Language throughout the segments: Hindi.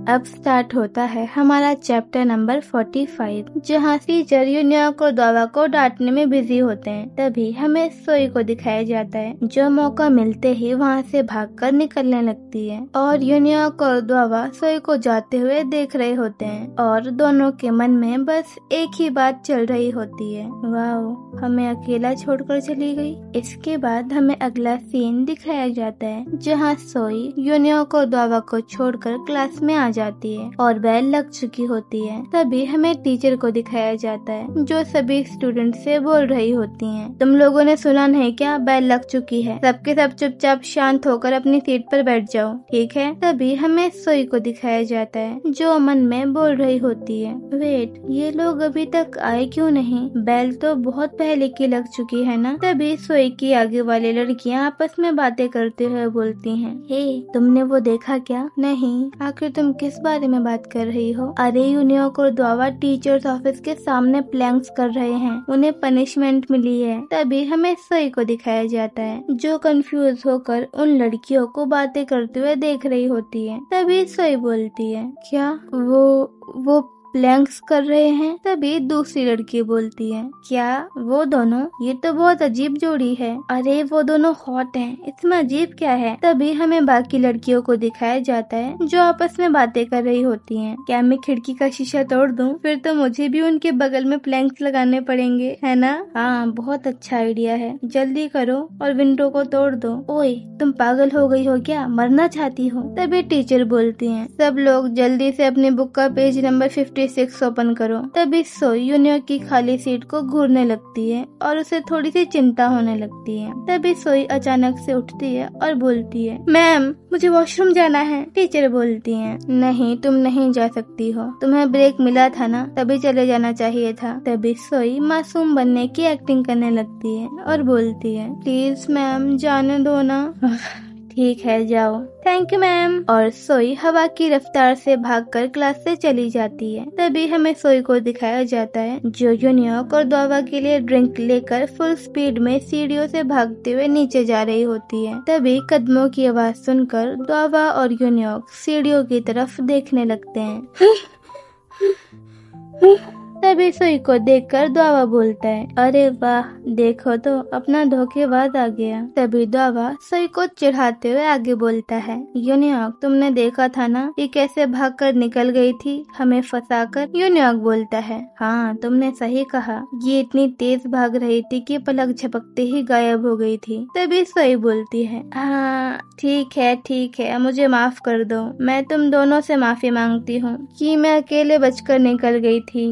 अब स्टार्ट होता है हमारा चैप्टर नंबर 45, जहाँ टीचर यूनियॉक और द्वावा को डांटने में बिजी होते हैं। तभी हमें सोई को दिखाया जाता है, जो मौका मिलते ही वहाँ से भागकर निकलने लगती है और यूनियॉक और द्वावा सोई को जाते हुए देख रहे होते हैं और दोनों के मन में बस एक ही बात चल रही होती है, वाओ हमें अकेला छोड़कर चली गई। इसके बाद हमें अगला सीन दिखाया जाता है, जहाँ सोई यूनियॉक और द्वावा को छोड़कर क्लास में आ जाती है और बेल लग चुकी होती है। तभी हमें टीचर को दिखाया जाता है, जो सभी स्टूडेंट से बोल रही होती हैं, तुम लोगों ने सुना नहीं क्या, बेल लग चुकी है, सबके सब चुपचाप शांत होकर अपनी सीट पर बैठ जाओ, ठीक है। तभी हमें सोई को दिखाया जाता है, जो मन में बोल रही होती है, वेट ये लोग अभी तक आए क्यों नहीं, बेल तो बहुत पहले की लग चुकी है ना। तभी सोई की आगे वाली लड़कियां आपस में बातें करते हुए बोलती हैं, हे तुमने वो देखा क्या, नहीं आखिर तुम किस बारे में बात कर रही हो। अरे यूनियॉक और द्वावा टीचर्स ऑफिस के सामने प्लैंक्स कर रहे हैं, उन्हें पनिशमेंट मिली है। तभी हमें सोई को दिखाया जाता है, जो कंफ्यूज होकर उन लड़कियों को बातें करते हुए देख रही होती है। तभी सोई बोलती है, क्या वो प्लैंक्स कर रहे हैं। तभी दूसरी लड़की बोलती है, क्या वो दोनों, ये तो बहुत अजीब जोड़ी है। अरे वो दोनों हॉट हैं, इसमें अजीब क्या है। तभी हमें बाकी लड़कियों को दिखाया जाता है, जो आपस में बातें कर रही होती हैं। क्या मैं खिड़की का शीशा तोड़ दूं, फिर तो मुझे भी उनके बगल में प्लैंक्स लगाने पड़ेंगे, है ना। हाँ बहुत अच्छा आइडिया है, जल्दी करो और विंडो को तोड़ दो। ओए तुम पागल हो गई हो क्या, मरना चाहती हो। तभी टीचर बोलती है, सब लोग जल्दी से अपनी बुक का पेज नंबर 56 ओपन करो। तभी सोई यूनियॉक की खाली सीट को घूरने लगती है और उसे थोड़ी सी चिंता होने लगती है। तभी सोई अचानक से उठती है और बोलती है, मैम मुझे वॉशरूम जाना है। टीचर बोलती है, नहीं तुम नहीं जा सकती हो, तुम्हें ब्रेक मिला था ना, तभी चले जाना चाहिए था। तभी सोई मासूम बनने की एक्टिंग करने लगती है और बोलती है, प्लीज मैम जाने दो ना। ठीक है जाओ, थैंक यू मैम। और सोई हवा की रफ्तार से भागकर क्लास से चली जाती है। तभी हमें सोई को दिखाया जाता है, जो यूनियॉक और द्वावा के लिए ड्रिंक लेकर फुल स्पीड में सीढ़ियों से भागते हुए नीचे जा रही होती है। तभी कदमों की आवाज सुनकर द्वावा और यूनियॉक सीढ़ियों की तरफ देखने लगते हैं। तभी सोई को देखकर द्वावा बोलता है, अरे वाह देखो तो अपना धोखेबाज आ गया। तभी द्वावा सोई को चिढ़ाते हुए आगे बोलता है, यूनियॉक तुमने देखा था ना कि कैसे भागकर निकल गई थी हमें फंसाकर। यूनियॉक बोलता है, हाँ तुमने सही कहा, ये इतनी तेज भाग रही थी कि पलक झपकते ही गायब हो गई थी। तभी सोई बोलती है, हाँ ठीक है मुझे माफ कर दो, मैं तुम दोनों से माफी मांगती हूँ कि मैं अकेले बचकर निकल गई थी।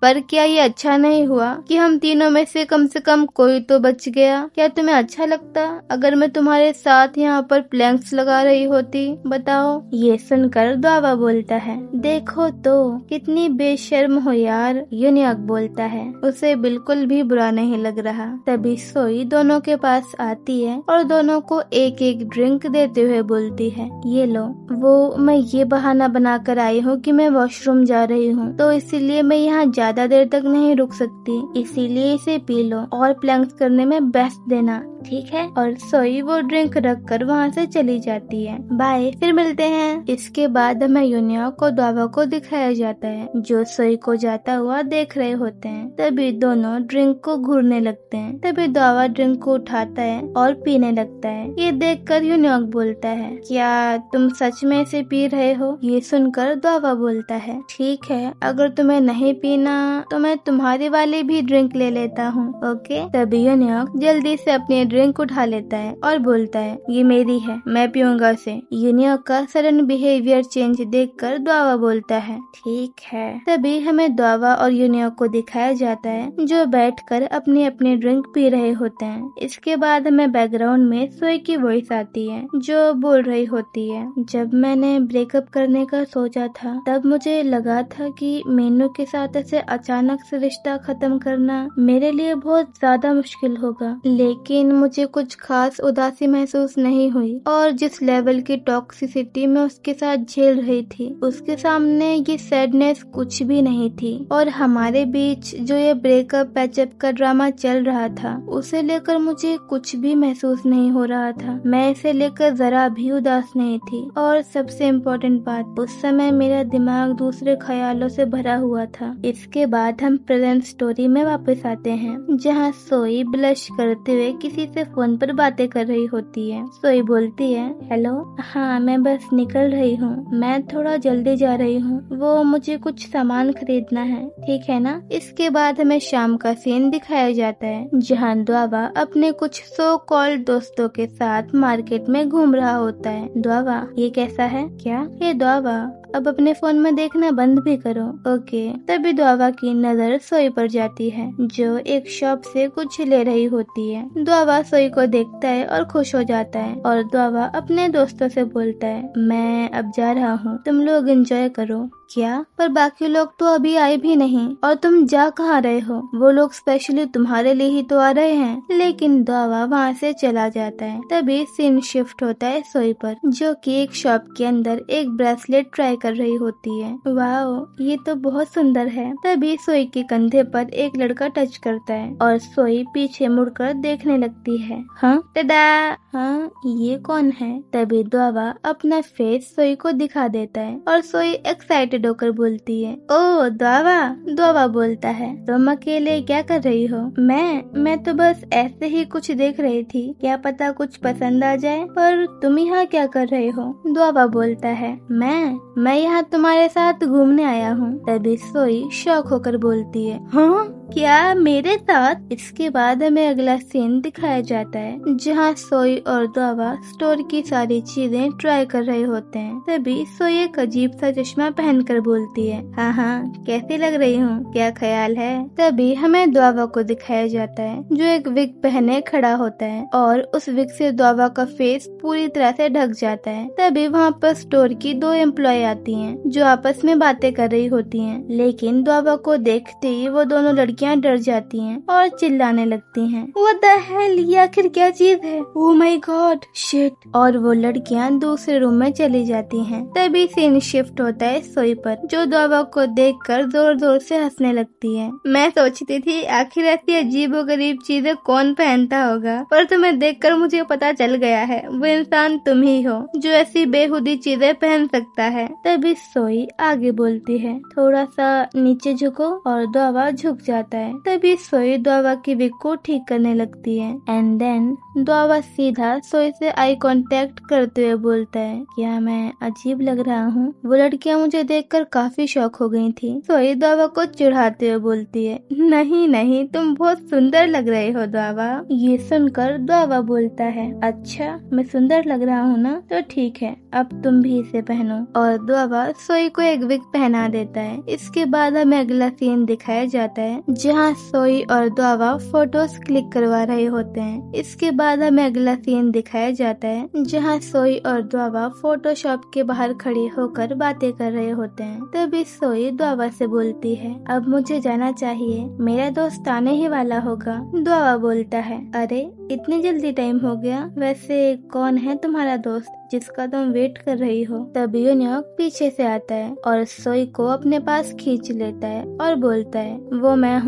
पर क्या ये अच्छा नहीं हुआ कि हम तीनों में से कम कोई तो बच गया। क्या तुम्हें अच्छा लगता अगर मैं तुम्हारे साथ यहाँ पर प्लैंक्स लगा रही होती, बताओ। ये सुनकर द्वावा बोलता है, देखो तो कितनी बेशर्म हो यार। यूनियॉक बोलता है, उसे बिल्कुल भी बुरा नहीं लग रहा। तभी सोई दोनों के पास आती है और दोनों को एक एक ड्रिंक देते हुए बोलती है, ये लो, वो मैं ये बहाना बनाकर आई हूँ कि मैं वॉशरूम जा रही हूँ, तो इसीलिए मैं यहाँ ज्यादा देर तक नहीं रुक सकती, इसीलिए इसे पी लो और प्लैंक्स करने में बेस्ट देना, ठीक है। और सोई वो ड्रिंक रख कर वहाँ से चली जाती है। बाय, फिर मिलते हैं। इसके बाद हमें यूनियॉक और द्वावा को दिखाया जाता है, जो सोई को जाता हुआ देख रहे होते हैं। तभी दोनों ड्रिंक को घूरने लगते हैं। तभी द्वावा ड्रिंक को उठाता है और पीने लगता है। ये देखकर यूनियॉक बोलता है, क्या तुम सच में इसे पी रहे हो। ये सुनकर द्वावा बोलता है, ठीक है अगर तुम्हें नहीं पीना तो मैं तुम्हारी वाली भी ड्रिंक ले लेता हूँ, ओके। तभी यूनियॉक जल्दी से अपनी ड्रिंक उठा लेता है और बोलता है, ये मेरी है, मैं पीऊंगा इसे। यूनियॉक का सडन बिहेवियर चेंज देखकर द्वावा बोलता है, ठीक है। तभी हमें द्वावा और यूनियॉक को दिखाया जाता है, जो बैठकर अपनी अपनी ड्रिंक पी रहे होते हैं। इसके बाद हमें बैकग्राउंड में सोई की वॉइस आती है, जो बोल रही होती है, जब मैंने ब्रेकअप करने का सोचा था तब मुझे लगा था कि मीनू के साथ ऐसे अचानक से रिश्ता खत्म करना मेरे लिए बहुत ज्यादा मुश्किल होगा। लेकिन मुझे कुछ खास उदासी महसूस नहीं हुई और जिस लेवल की टॉक्सिसिटी मैं उसके साथ झेल रही थी उसके सामने ये सैडनेस कुछ भी नहीं थी। और हमारे बीच जो ये ब्रेकअप पैचअप का ड्रामा चल रहा था उसे लेकर मुझे कुछ भी महसूस नहीं हो रहा था। मैं इसे लेकर जरा भी उदास नहीं थी और सबसे इम्पोर्टेंट बात, उस समय मेरा दिमाग दूसरे ख्यालों से भरा हुआ था। इसके बाद हम प्रेजेंट स्टोरी में वापस आते हैं जहाँ सोई ब्लश करते हुए किसी से फोन पर बातें कर रही होती है। सोई बोलती है, हेलो, हाँ मैं बस निकल रही हूँ, मैं थोड़ा जल्दी जा रही हूँ, वो मुझे कुछ सामान खरीदना है, ठीक है ना। इसके बाद हमें शाम का सीन दिखाया जाता है जहाँ द्वावा अपने कुछ सो कॉल्ड दोस्तों के साथ मार्केट में घूम रहा होता है। द्वावा, ये कैसा है क्या? ये द्वावा, अब अपने फोन में देखना बंद भी करो, ओके। तभी द्वावा की नजर सोई पर जाती है जो एक शॉप से कुछ ले रही होती है। द्वावा सोई को देखता है और खुश हो जाता है और द्वावा अपने दोस्तों से बोलता है, मैं अब जा रहा हूँ, तुम लोग एंजॉय करो। क्या? पर बाकी लोग तो अभी आए भी नहीं और तुम जा कहाँ रहे हो? वो लोग स्पेशली तुम्हारे लिए ही तो आ रहे हैं। लेकिन द्वावा वहाँ से चला जाता है। तभी सीन शिफ्ट होता है सोई पर जो कि एक शॉप के अंदर एक ब्रेसलेट ट्राई कर रही होती है। वाओ, ये तो बहुत सुंदर है। तभी सोई के कंधे पर एक लड़का टच करता है और सोई पीछे मुड़कर देखने लगती है। हाँ, टडा, हाँ ये कौन है? तभी द्वावा अपना फेस सोई को दिखा देता है और सोई एक्साइटेड होकर बोलती है, ओ द्वावा। द्वावा बोलता है, तुम अकेले क्या कर रही हो? मैं तो बस ऐसे ही कुछ देख रही थी, क्या पता कुछ पसंद आ जाए। पर तुम यहाँ क्या कर रहे हो? द्वावा बोलता है, मैं यहाँ तुम्हारे साथ घूमने आया हूँ। तभी सोई शॉक होकर बोलती है, हाँ क्या, मेरे साथ? इसके बाद हमें अगला सीन दिखाया जाता है जहाँ सोई और द्वावा स्टोर की सारी चीजें ट्राई कर रहे होते हैं। तभी सोई एक अजीब सा चश्मा पहनकर बोलती है, हाँ कैसी लग रही हूँ, क्या ख्याल है? तभी हमें द्वावा को दिखाया जाता है जो एक विग पहने खड़ा होता है और उस विग से द्वावा का फेस पूरी तरह से ढक जाता है। तभी वहाँ पर स्टोर की 2 एम्प्लॉय आती हैं जो आपस में बातें कर रही होती हैं। लेकिन द्वावा को देखते ही वो दोनों लड़कियां डर जाती हैं और चिल्लाने लगती हैं, व्हाट द हेल, ये आखिर क्या चीज है? Oh my God, shit. और वो लड़कियां दूसरे रूम में चली जाती हैं। तभी सीन शिफ्ट होता है सोई पर जो द्वावा को देखकर जोर जोर से हंसने लगती है। मैं सोचती थी आखिर ऐसी अजीबोगरीब चीजें कौन पहनता होगा, पर तुम्हें देखकर मुझे पता चल गया है वो इंसान तुम ही हो जो ऐसी बेहुदी चीजें पहन सकता है। तभी सोई आगे बोलती है, थोड़ा सा नीचे झुको, और द्वावा झुक जाता है। तभी सोई द्वावा की विग को ठीक करने लगती है एंड देन द्वावा सीधा सोई से आई कांटेक्ट करते हुए बोलता है, क्या मैं अजीब लग रहा हूँ? वो लड़कियाँ मुझे देखकर काफी शॉक हो गई थी। सोई द्वावा को चिढ़ाते हुए बोलती है, नहीं नहीं, तुम बहुत सुंदर लग रहे हो द्वावा। ये सुनकर द्वावा बोलता है, अच्छा मैं सुंदर लग रहा हूँ ना, तो ठीक है, अब तुम भी इसे पहनो। और द्वावा सोई को एक विग पहना देता है। इसके बाद हमें अगला सीन दिखाया जाता है जहाँ सोई और द्वावा फोटोज क्लिक करवा रहे होते हैं। इसके बाद हमें अगला सीन दिखाया जाता है जहाँ सोई और द्वावा फोटोशॉप के बाहर खड़े होकर बातें कर रहे होते हैं। तभी सोई द्वावा से बोलती है, अब मुझे जाना चाहिए, मेरा दोस्त आने ही वाला होगा। द्वावा बोलता है, अरे इतनी जल्दी टाइम हो गया, वैसे कौन है तुम्हारा दोस्त जिसका तुम वेट कर रही हो? तभी यूनियॉक पीछे से आता है और सोई को अपने पास खींच लेता है और बोलता है, वो मैं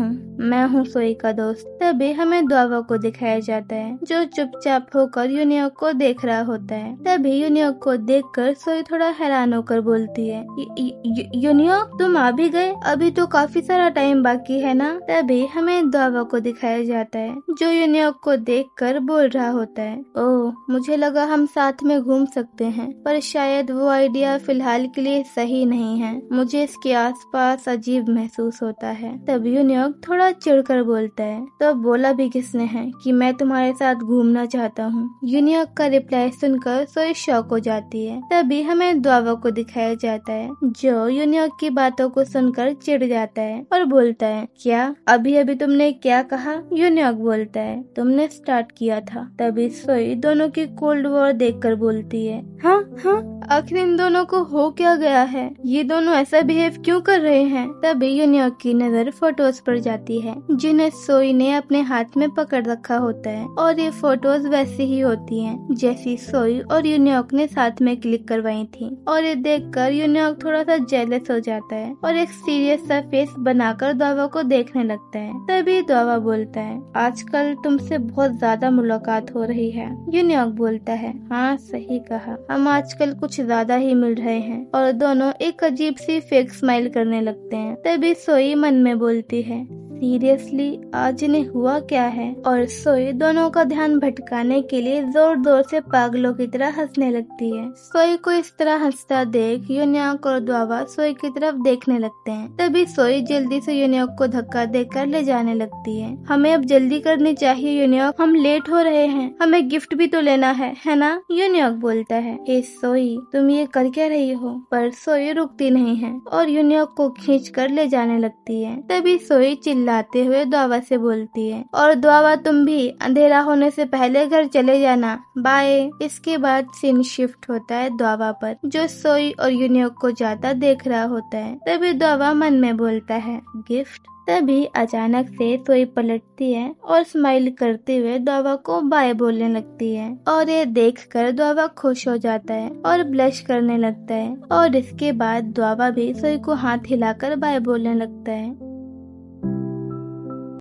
हूँ सोई का दोस्त। तभी हमें द्वावा को दिखाया जाता है जो चुपचाप होकर यूनियॉक को देख रहा होता है। तभी यूनियॉक को देखकर सोई थोड़ा हैरान होकर बोलती है, यूनियॉक तुम आ भी गए? अभी तो काफी सारा टाइम बाकी है ना? तभी हमें द्वावा को दिखाया जाता है जो यूनियॉक को देखकर बोल रहा होता है, ओह मुझे लगा हम साथ में घूम सकते हैं, पर शायद वो आइडिया फिलहाल के लिए सही नहीं है, मुझे इसके आसपास अजीब महसूस होता है। तब यूनियॉक थोड़ा चिढ़कर बोलता है, तो बोला भी किसने है कि मैं तुम्हारे साथ घूमना चाहता हूँ? यूनियॉक का रिप्लाई सुनकर सोई शॉक हो जाती है। तभी हमें द्वावा को दिखाया जाता है जो यूनियॉक की बातों को सुनकर चिढ़ जाता है और बोलता है, क्या अभी अभी तुमने क्या कहा? यूनियॉक बोलता है, तुमने स्टार्ट किया था। तभी सोई दोनों की कोल्ड वॉर देखकर बोलती बोलती है, हाँ हाँ, आखिर इन दोनों को हो क्या गया है, ये दोनों ऐसा बिहेव क्यों कर रहे हैं। तभी यूनियॉक की नजर फोटोज पर जाती है जिन्हें सोई ने अपने हाथ में पकड़ रखा होता है, और ये फोटोज वैसी ही होती हैं जैसी सोई और यूनियॉक ने साथ में क्लिक करवाई थी। और ये देखकर यूनियॉक थोड़ा सा जेलस हो जाता है और एक सीरियस सा फेस बनाकर द्वावा को देखने लगता है। तभी द्वावा बोलता है, आजकल तुमसे बहुत ज्यादा मुलाकात हो रही है। यूनियॉक बोलता है, हाँ सही कहा, हम आजकल कुछ ज्यादा ही मिल रहे हैं। और दोनों एक अजीब सी फेक स्माइल करने लगते हैं। तभी सोई मन में बोलती है, सीरियसली आज इन्हें हुआ क्या है। और सोई दोनों का ध्यान भटकाने के लिए जोर जोर से पागलों की तरह हंसने लगती है। सोई को इस तरह हंसता देख यूनियॉक और द्वावा सोई की तरफ देखने लगते हैं। तभी सोई जल्दी से यूनियॉक को धक्का देकर ले जाने लगती है। हमें अब जल्दी करनी चाहिए यूनियॉक, हम लेट हो रहे हैं, हमें गिफ्ट भी तो लेना है ना। यूनियॉक बोलता है, हे सोई तुम ये कर क्या रही हो। पर सोई रुकती नहीं है और यूनियॉक को खींच कर ले जाने लगती है। तभी सोई चिल्लाते हुए द्वावा से बोलती है, और द्वावा तुम भी अंधेरा होने से पहले घर चले जाना, बाय। इसके बाद सीन शिफ्ट होता है द्वावा पर, जो सोई और यूनियॉक को जाता देख रहा होता है। तभी द्वावा मन में बोलता है, गिफ्ट। तभी अचानक से सोई पलटती है और स्माइल करते हुए द्वावा को बाय बोलने लगती है। और ये देखकर द्वावा खुश हो जाता है और ब्लश करने लगता है। और इसके बाद द्वावा भी सोई को हाथ हिलाकर बाय बोलने लगता है।